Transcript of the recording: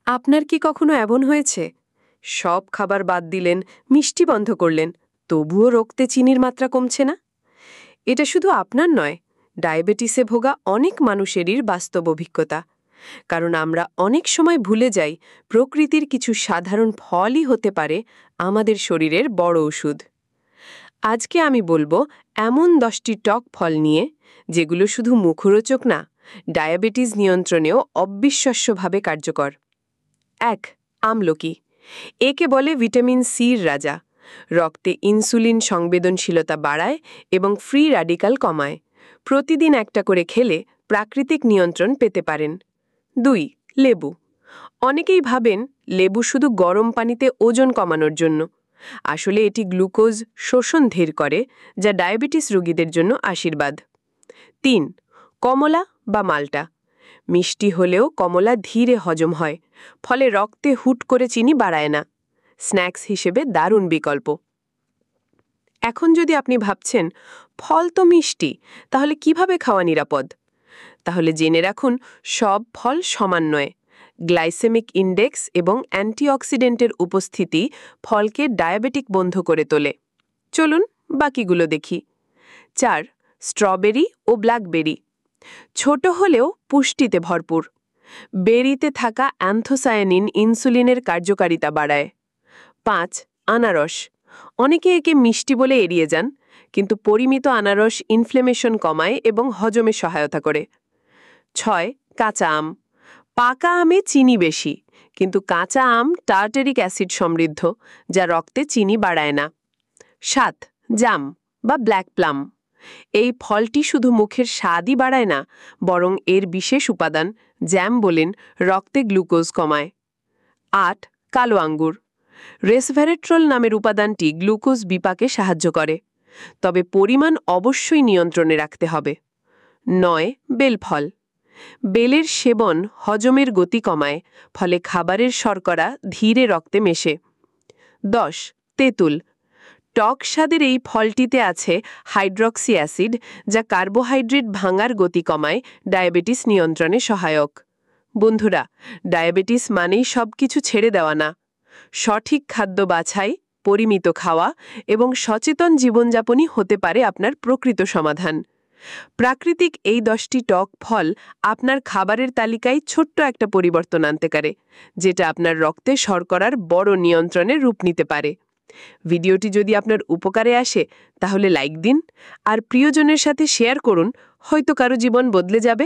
আপনার কি কখনো এমন হয়েছে সব খাবার বাদ দিলেন, মিষ্টি বন্ধ করলেন, তবুও রক্তে চিনির মাত্রা কমছে না? এটা শুধু আপনার নয়, ডায়াবেটিসে ভোগা অনেক মানুষেরই বাস্তব অভিজ্ঞতা। কারণ আমরা অনেক সময় ভুলে যাই প্রকৃতির কিছু সাধারণ ফলই হতে পারে আমাদের শরীরের বড় ওষুধ। আজকে আমি বলবো এমন 10টি টক ফল নিয়ে, যেগুলো শুধু মুখরোচক না, ডায়াবেটিস নিয়ন্ত্রণেও অবিশ্বাস্যভাবে কার্যকর। ১. আমলকি। একে বলে ভিটামিন সির রাজা। রক্তে ইনসুলিন সংবেদনশীলতা বাড়ায় এবং ফ্রি র্যাডিক্যাল কমায়। প্রতিদিন একটা করে খেলে প্রাকৃতিক নিয়ন্ত্রণ পেতে পারেন। ২. লেবু। অনেকেই ভাবেন লেবু শুধু গরম পানিতে ওজন কমানোর জন্য। আসলে এটি গ্লুকোজ শোষণ ধীর করে, যা ডায়াবেটিস রোগীদের জন্য আশীর্বাদ। ৩. কমলা বা মাল্টা। মিষ্টি হলেও কমলা ধীরে হজম হয়, ফলে রক্তে হুট করে চিনি বাড়ায় না। স্ন্যাক্স হিসেবে দারুণ বিকল্প। এখন যদি আপনি ভাবছেন ফল তো মিষ্টি, তাহলে কিভাবে খাওয়া নিরাপদ? তাহলে জেনে রাখুন, সব ফল সমান নয়। গ্লাইসেমিক ইন্ডেক্স এবং অ্যান্টিঅক্সিডেন্টের উপস্থিতি ফলকে ডায়াবেটিক বন্ধ করে তোলে। চলুন বাকিগুলো দেখি। ৪. স্ট্রবেরি ও ব্ল্যাকবেরি। ছোট হলেও পুষ্টিতে ভরপুর। বেরিতে থাকা অ্যান্থোসায়ানিন ইনসুলিনের কার্যকারিতা বাড়ায়। ৫. আনারস। অনেকে একে মিষ্টি বলে এড়িয়ে যান, কিন্তু পরিমিত আনারস ইনফ্লেমেশন কমায় এবং হজমে সহায়তা করে। ৬. কাঁচা আম। পাকা আমে চিনি বেশি, কিন্তু কাঁচা আম টার্টারিক অ্যাসিড সমৃদ্ধ, যা রক্তে চিনি বাড়ায় না। ৭. জাম বা ব্ল্যাক প্লাম। এই ফলটি শুধু মুখের স্বাদই বাড়ায় না, বরং এর বিশেষ উপাদান, জ্যাম বলেন, রক্তে গ্লুকোজ কমায়। ৮. কালো আঙ্গুর। রেসভেরেট্রল নামের উপাদানটি গ্লুকোজ বিপাকে সাহায্য করে, তবে পরিমাণ অবশ্যই নিয়ন্ত্রণে রাখতে হবে। ৯. বেলফল। বেলের সেবন হজমের গতি কমায়, ফলে খাবারের শর্করা ধীরে রক্তে মেশে। ১০. তেঁতুল। টক স্বাদের এই ফলটিতে আছে হাইড্রক্সি অ্যাসিড, যা কার্বোহাইড্রেট ভাঙার গতি কমায়, ডায়াবেটিস নিয়ন্ত্রণে সহায়ক। বন্ধুরা, ডায়াবেটিস মানেই সবকিছু ছেড়ে দেওয়া না। সঠিক খাদ্য বাছাই, পরিমিত খাওয়া এবং সচেতন জীবনযাপনই হতে পারে আপনার প্রকৃত সমাধান। প্রাকৃতিক এই 10টি টক ফল আপনার খাবারের তালিকায় ছোট্ট একটা পরিবর্তন আনতে পারে, যেটা আপনার রক্তে শর্করার বড় নিয়ন্ত্রণে রূপ নিতে পারে। ভিডিওটি যদি আপনার উপকারে আসে, তাহলে লাইক দিন আর প্রিয়জনের সাথে শেয়ার করুন, হয়তো কারো জীবন বদলে যাবে।